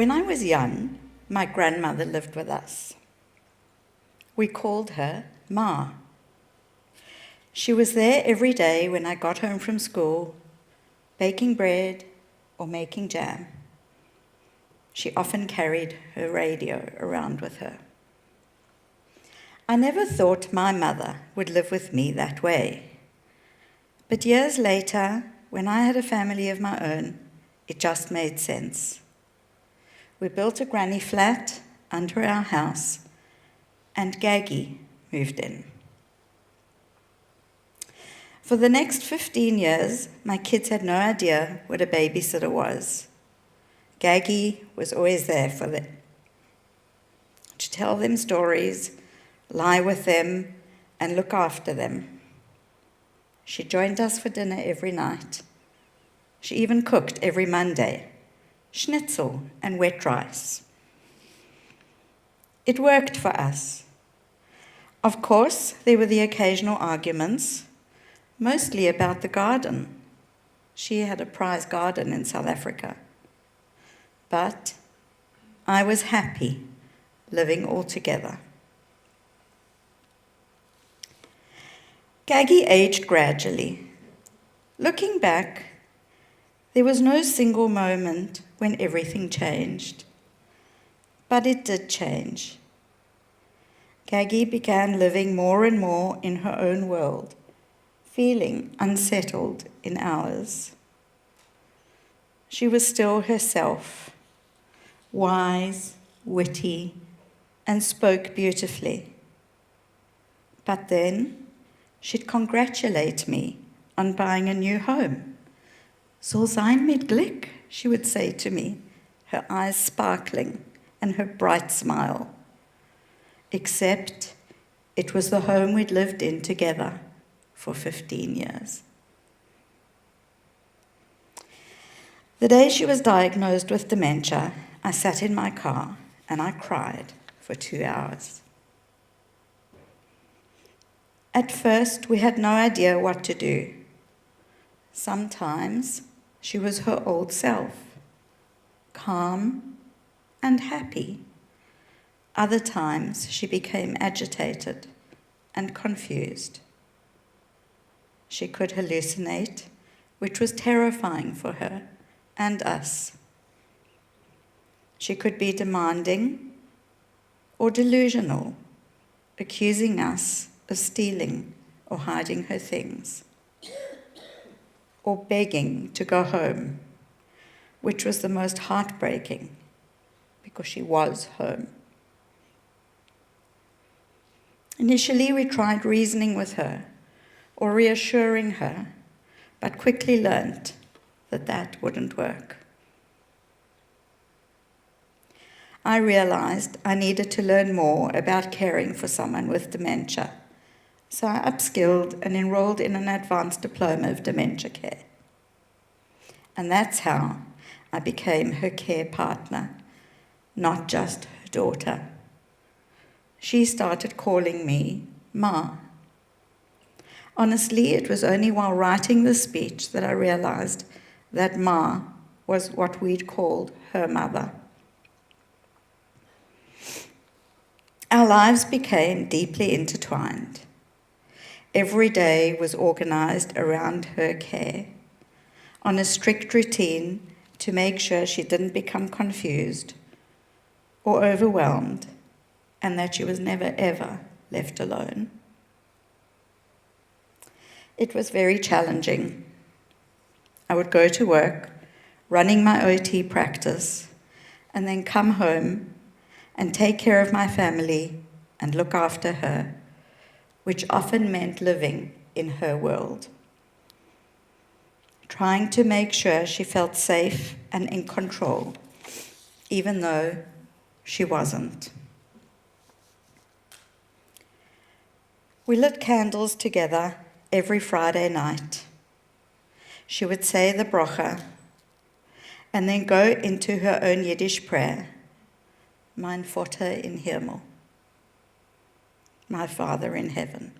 When I was young, my grandmother lived with us. We called her Ma. She was there every day when I got home from school, baking bread or making jam. She often carried her radio around with her. I never thought my mother would live with me that way. But years later, when I had a family of my own, it just made sense. We built a granny flat under our house, and Gaggy moved in. For the next 15 years, my kids had no idea what a babysitter was. Gaggy was always there for them, to tell them stories, lie with them, and look after them. She joined us for dinner every night. She even cooked every Monday, schnitzel and wet rice. It worked for us. Of course, there were the occasional arguments, mostly about the garden. She had a prize garden in South Africa. But I was happy living all together. Gaggy aged gradually. Looking back, there was no single moment when everything changed. But it did change. Gaggy began living more and more in her own world, feeling unsettled in ours. She was still herself, wise, witty, and spoke beautifully. But then she'd congratulate me on buying a new home. "Soll sein mit Glück," she would say to me, her eyes sparkling and her bright smile. Except it was the home we'd lived in together for 15 years. The day she was diagnosed with dementia, I sat in my car and I cried for 2 hours. At first, we had no idea what to do. Sometimes she was her old self, calm and happy. Other times she became agitated and confused. She could hallucinate, which was terrifying for her and us. She could be demanding or delusional, accusing us of stealing or hiding her things, or begging to go home, which was the most heartbreaking because she was home. Initially, we tried reasoning with her or reassuring her, but quickly learnt that that wouldn't work. I realized I needed to learn more about caring for someone with dementia, so I upskilled and enrolled in an advanced diploma of dementia care. And that's how I became her care partner, not just her daughter. She started calling me Ma. Honestly, it was only while writing the speech that I realized that Ma was what we'd called her mother. Our lives became deeply intertwined. Every day was organized around her care, on a strict routine to make sure she didn't become confused or overwhelmed, and that she was never, ever left alone. It was very challenging. I would go to work, running my OT practice, and then come home and take care of my family and look after her, which often meant living in her world, trying to make sure she felt safe and in control, even though she wasn't. We lit candles together every Friday night. She would say the brocha and then go into her own Yiddish prayer, Mein Vater in Himmel, my Father in heaven.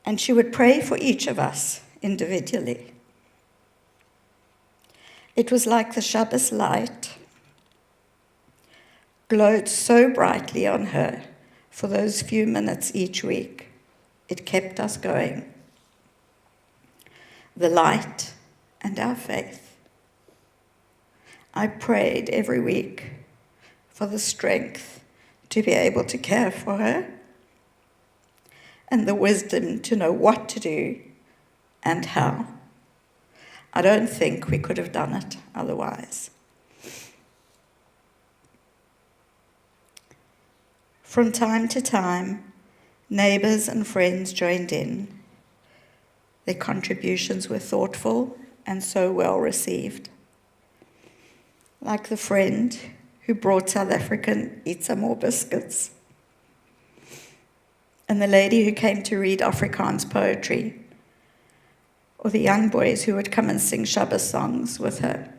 And she would pray for each of us individually. It was like the Shabbos light glowed so brightly on her for those few minutes each week. It kept us going. The light and our faith. I prayed every week for the strength to be able to care for her and the wisdom to know what to do and how. I don't think we could have done it otherwise. From time to time, neighbours and friends joined in. Their contributions were thoughtful and so well received. Like the friend who brought South African Eat Some More biscuits, and the lady who came to read Afrikaans poetry, or the young boys who would come and sing Shabbos songs with her.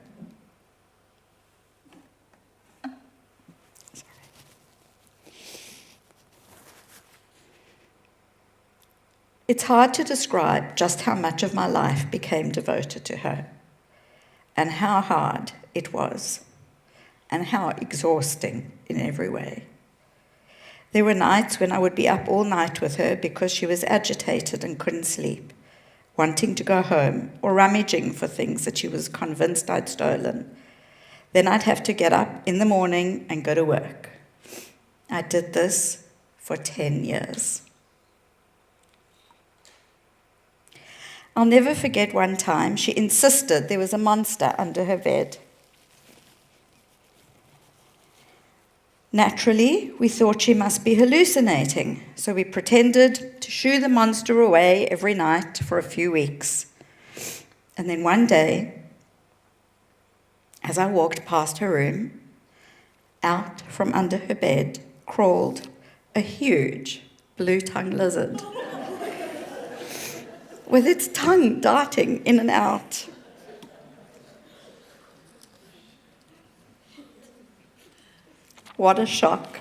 It's hard to describe just how much of my life became devoted to her, and how hard it was, and how exhausting in every way. There were nights when I would be up all night with her because she was agitated and couldn't sleep, wanting to go home or rummaging for things that she was convinced I'd stolen. Then I'd have to get up in the morning and go to work. I did this for 10 years. I'll never forget one time she insisted there was a monster under her bed. Naturally, we thought she must be hallucinating, so we pretended to shoo the monster away every night for a few weeks. And then one day, as I walked past her room, out from under her bed crawled a huge blue-tongued lizard with its tongue darting in and out. What a shock.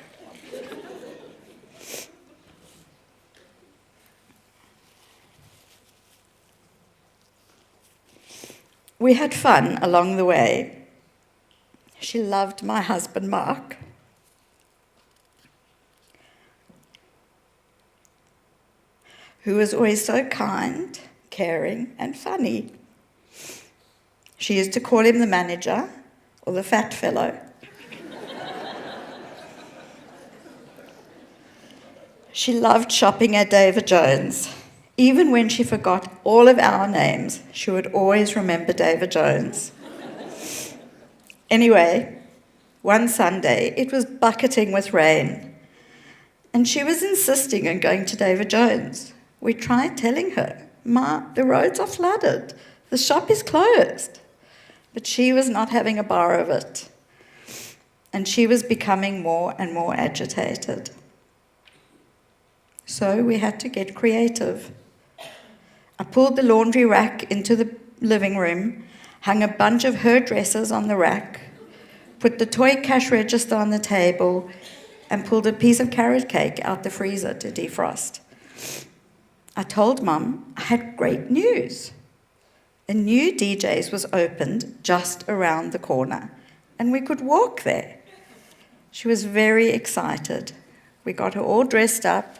We had fun along the way. She loved my husband, Mark. Who was always so kind, caring, and funny. She used to call him the manager, or the fat fellow. She loved shopping at David Jones. Even when she forgot all of our names, she would always remember David Jones. Anyway, one Sunday, it was bucketing with rain, and she was insisting on going to David Jones. We tried telling her, "Ma, the roads are flooded. The shop is closed." But she was not having a bar of it, and she was becoming more and more agitated. So we had to get creative. I pulled the laundry rack into the living room, hung a bunch of her dresses on the rack, put the toy cash register on the table, and pulled a piece of carrot cake out the freezer to defrost. I told Mum I had great news. A new DJ's was opened just around the corner, and we could walk there. She was very excited. We got her all dressed up.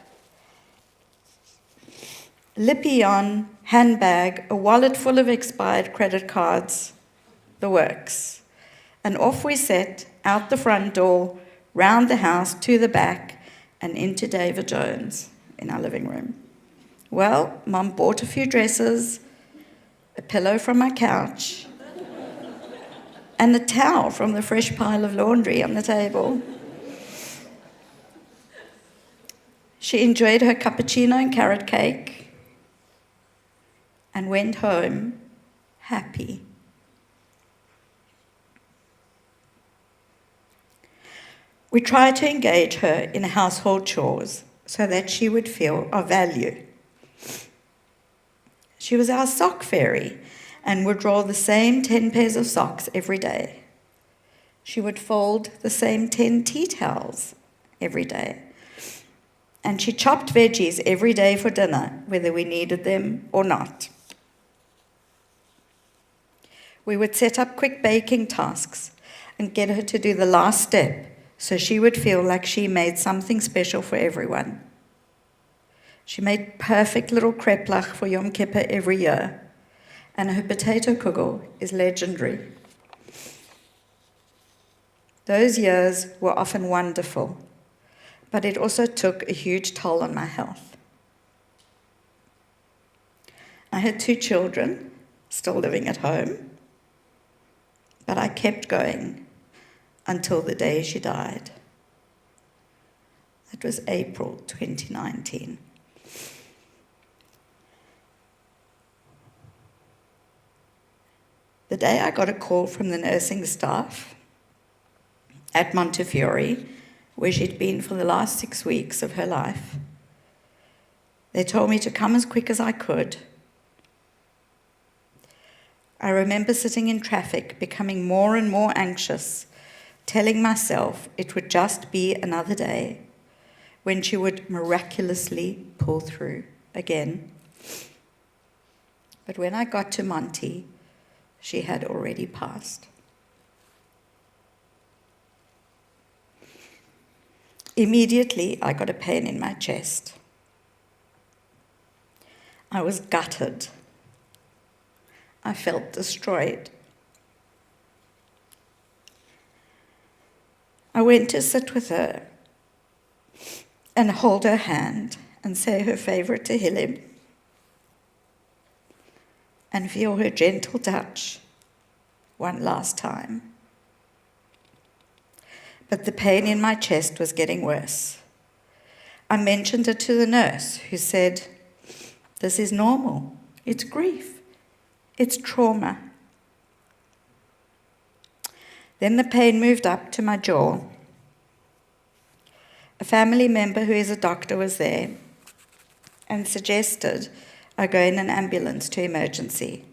Lippy on, handbag, a wallet full of expired credit cards, the works. And off we set, out the front door, round the house, to the back, and into David Jones in our living room. Well, Mum bought a few dresses, a pillow from my couch, and a towel from the fresh pile of laundry on the table. She enjoyed her cappuccino and carrot cake and went home happy. We tried to engage her in household chores so that she would feel of value. She was our sock fairy and would roll the same 10 pairs of socks every day. She would fold the same 10 tea towels every day. And she chopped veggies every day for dinner, whether we needed them or not. We would set up quick baking tasks and get her to do the last step so she would feel like she made something special for everyone. She made perfect little kreplach for Yom Kippur every year, and her potato kugel is legendary. Those years were often wonderful, but it also took a huge toll on my health. I had 2 children, still living at home, but I kept going until the day she died. It was April 2019. The day I got a call from the nursing staff at Montefiore, where she'd been for the last 6 weeks of her life, they told me to come as quick as I could. I remember sitting in traffic, becoming more and more anxious, telling myself it would just be another day when she would miraculously pull through again. But when I got to Monty, she had already passed. Immediately, I got a pain in my chest. I was gutted. I felt destroyed. I went to sit with her and hold her hand and say her favorite Tehillim and feel her gentle touch one last time. But the pain in my chest was getting worse. I mentioned it to the nurse, who said, "This is normal. It's grief. It's trauma." Then the pain moved up to my jaw. A family member who is a doctor was there and suggested I go in an ambulance to emergency.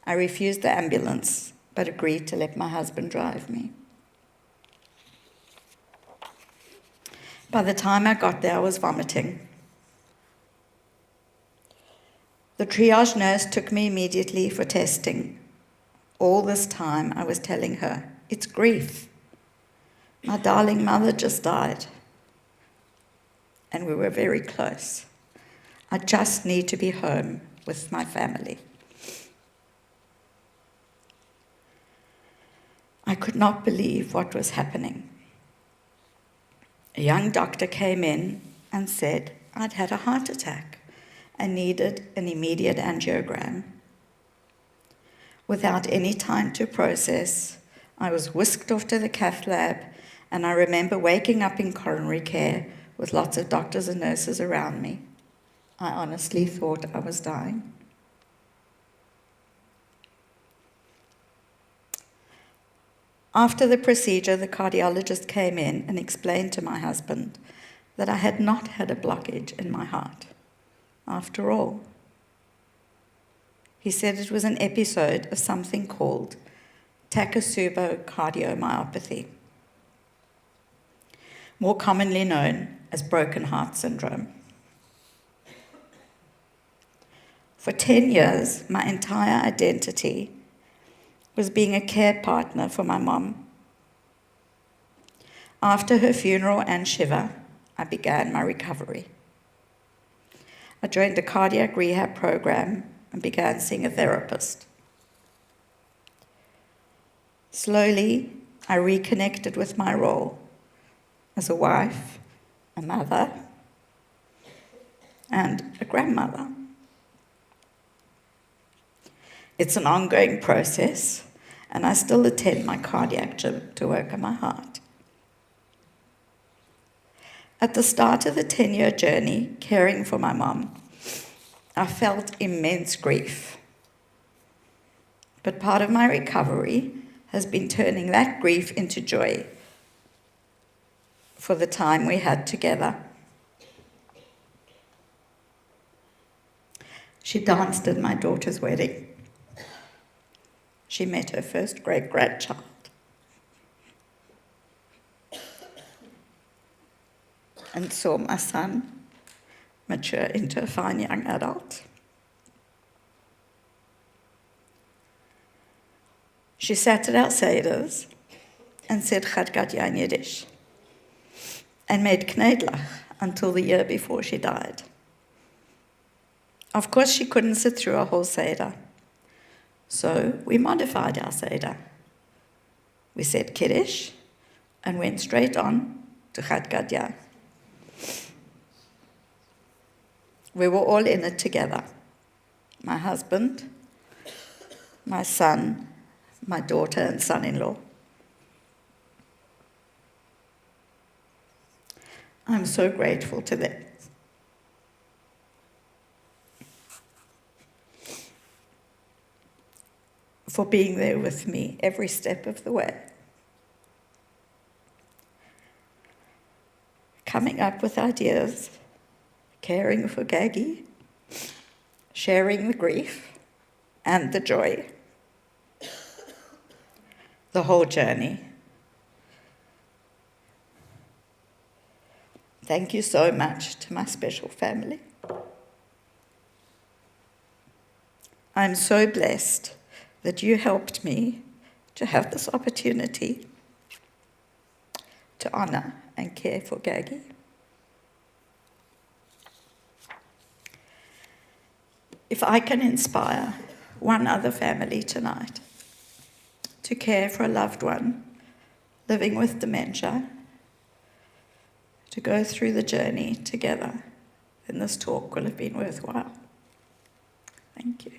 I refused the ambulance, but agreed to let my husband drive me. By the time I got there, I was vomiting. The triage nurse took me immediately for testing. All this time, I was telling her, "It's grief. My darling mother just died." And we were very close. I just need to be home with my family. I could not believe what was happening. A young doctor came in and said I'd had a heart attack and needed an immediate angiogram. Without any time to process, I was whisked off to the cath lab, and I remember waking up in coronary care with lots of doctors and nurses around me. I honestly thought I was dying. After the procedure, the cardiologist came in and explained to my husband that I had not had a blockage in my heart, after all. He said it was an episode of something called Takotsubo cardiomyopathy, more commonly known as broken heart syndrome. For 10 years, my entire identity was being a care partner for my mom. After her funeral and Shiva, I began my recovery. I joined a cardiac rehab program and began seeing a therapist. Slowly, I reconnected with my role as a wife, a mother, and a grandmother. It's an ongoing process, and I still attend my cardiac gym to work on my heart. At the start of the 10-year journey, caring for my mom, I felt immense grief. But part of my recovery has been turning that grief into joy for the time we had together. She danced at my daughter's wedding. She met her first great-grandchild. And saw my son mature into a fine young adult. She sat at our seders and said Chad Gadya in Yiddish, and made knedlach until the year before she died. Of course, she couldn't sit through a whole Seder, so we modified our Seder. We said Kiddush and went straight on to Chad Gadya. We were all in it together. My husband, my son, my daughter and son-in-law. I'm so grateful to them. For being there with me every step of the way. Coming up with ideas, caring for Gaggy, sharing the grief and the joy. The whole journey. Thank you so much to my special family. I'm so blessed that you helped me to have this opportunity to honor and care for Gaggy. If I can inspire one other family tonight to care for a loved one living with dementia, to go through the journey together, then this talk will have been worthwhile. Thank you.